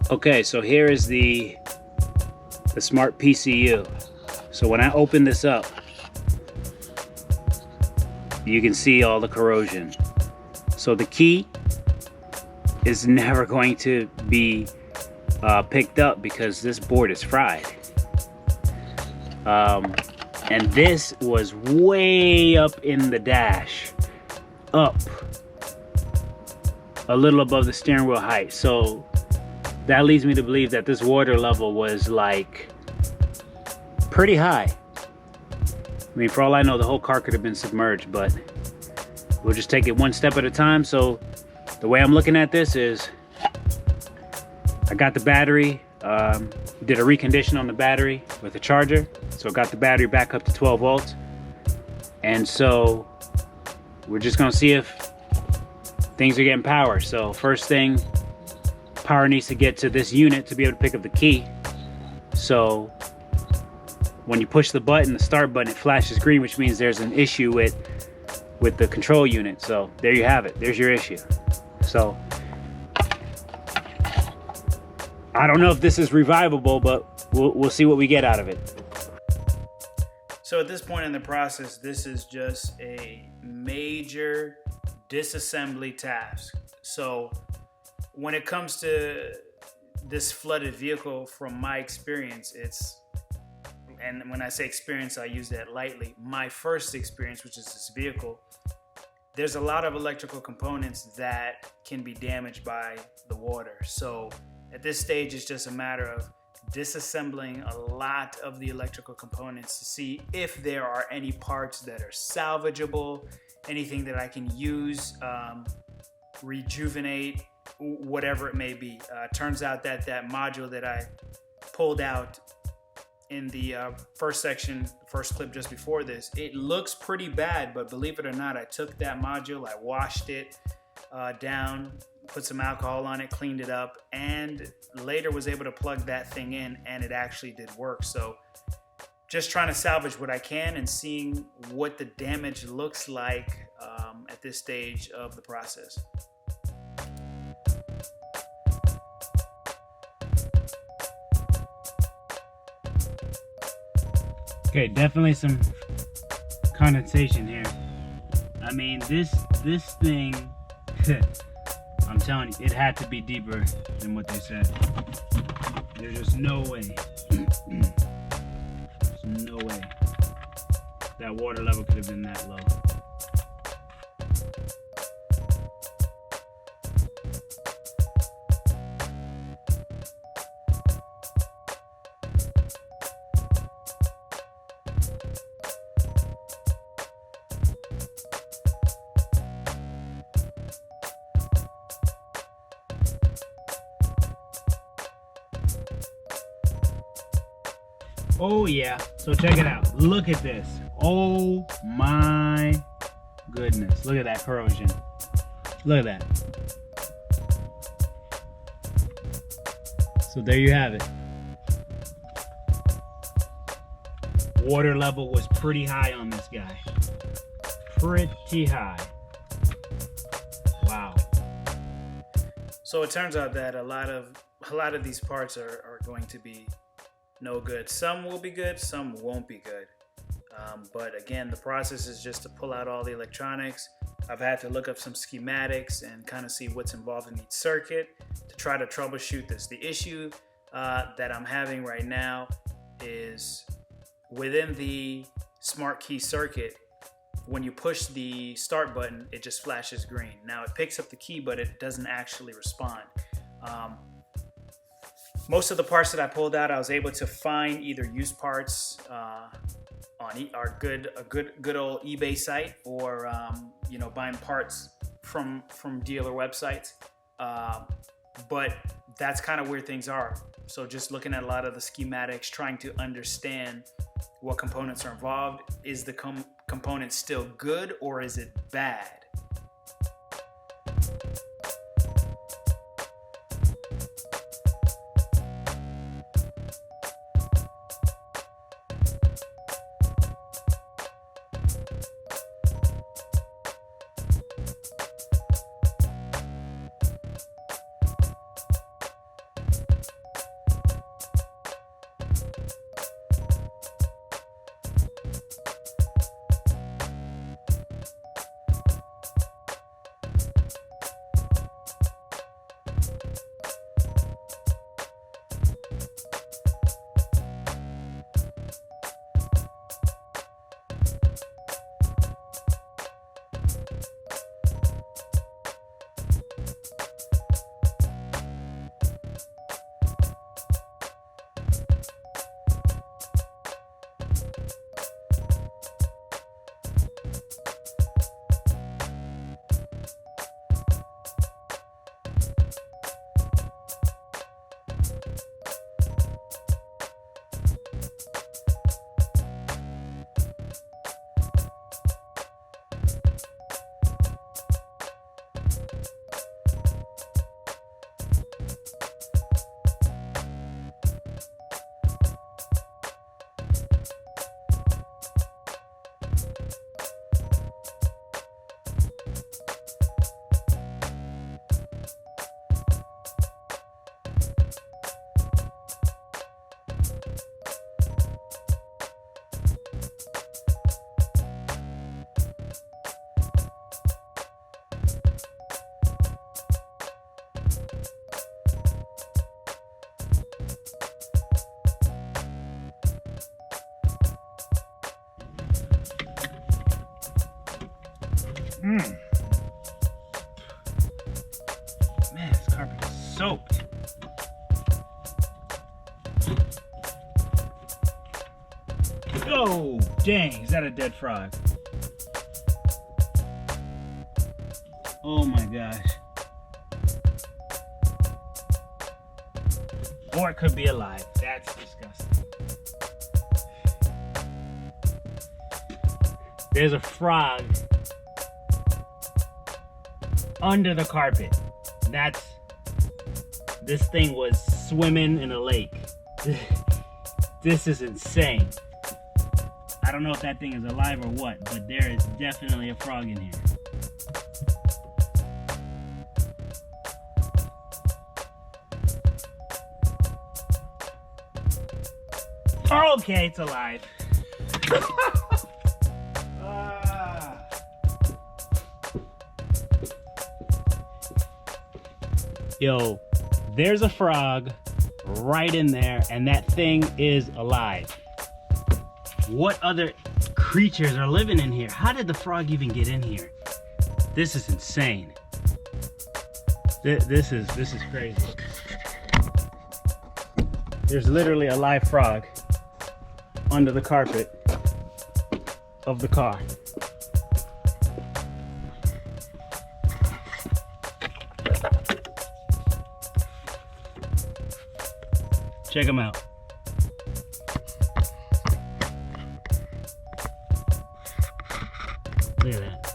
Okay, so here is the smart PCU. So when I open this up, you can see all the corrosion. So the key is never going to be picked up because this board is fried. And this was way up in the dash, up a little above the steering wheel height. So that leads me to believe that this water level was like pretty high. I mean, for all I know, the whole car could have been submerged, but we'll just take it one step at a time. So the way I'm looking at this is I got the battery, did a recondition on the battery with a charger. So I got the battery back up to 12 volts. And so we're just gonna see if things are getting power. So first thing, power needs to get to this unit to be able to pick up the key. So when you push the button, the start button, it flashes green, which means there's an issue with the control unit. So there you have it, there's your issue. So I don't know if this is revivable, but we'll see what we get out of it. So at this point in the process, this is just a major disassembly task. So when it comes to this flooded vehicle, from my experience, and when I say experience, I use that lightly. My first experience, which is this vehicle, there's a lot of electrical components that can be damaged by the water. So at this stage, it's just a matter of disassembling a lot of the electrical components to see if there are any parts that are salvageable, anything that I can use, rejuvenate, whatever it may be. Turns out that that module that I pulled out in the first section, first clip just before this, it looks pretty bad, but believe it or not, I took that module, I washed it down, put some alcohol on it, cleaned it up, and later was able to plug that thing in, and it actually did work. So just trying to salvage what I can and seeing what the damage looks like at this stage of the process. Okay, definitely some condensation here. I mean, this thing, I'm telling you, it had to be deeper than what they said. There's just no way. There's no way that water level could have been that low. Oh yeah, so check it out. Look at this. Oh my goodness. Look at that corrosion. Look at that. So there you have it. Water level was pretty high on this guy. Pretty high. Wow. So it turns out that a lot of these parts are going to be no good. Some will be good, some won't be good. But again, the process is just to pull out all the electronics. I've had to look up some schematics and kind of see what's involved in each circuit to try to troubleshoot this. The issue that I'm having right now is within the smart key circuit, when you push the start button, it just flashes green. Now it picks up the key, but it doesn't actually respond. Most of the parts that I pulled out, I was able to find either used parts on our good old eBay site, or buying parts from dealer websites. But that's kind of where things are. So just looking at a lot of the schematics, trying to understand what components are involved. Is the component still good, or is it bad? Man, this carpet is soaked. Oh, dang, is that a dead frog? Oh my gosh. Or it could be alive. That's disgusting. There's a frog under the carpet. This thing was swimming in a lake. This is insane. I don't know if that thing is alive or what, but there is definitely a frog in here. Okay, it's alive. Yo, there's a frog right in there, and that thing is alive. What other creatures are living in here? How did the frog even get in here? This is insane. This is crazy. There's literally a live frog under the carpet of the car. Check them out. Look at that.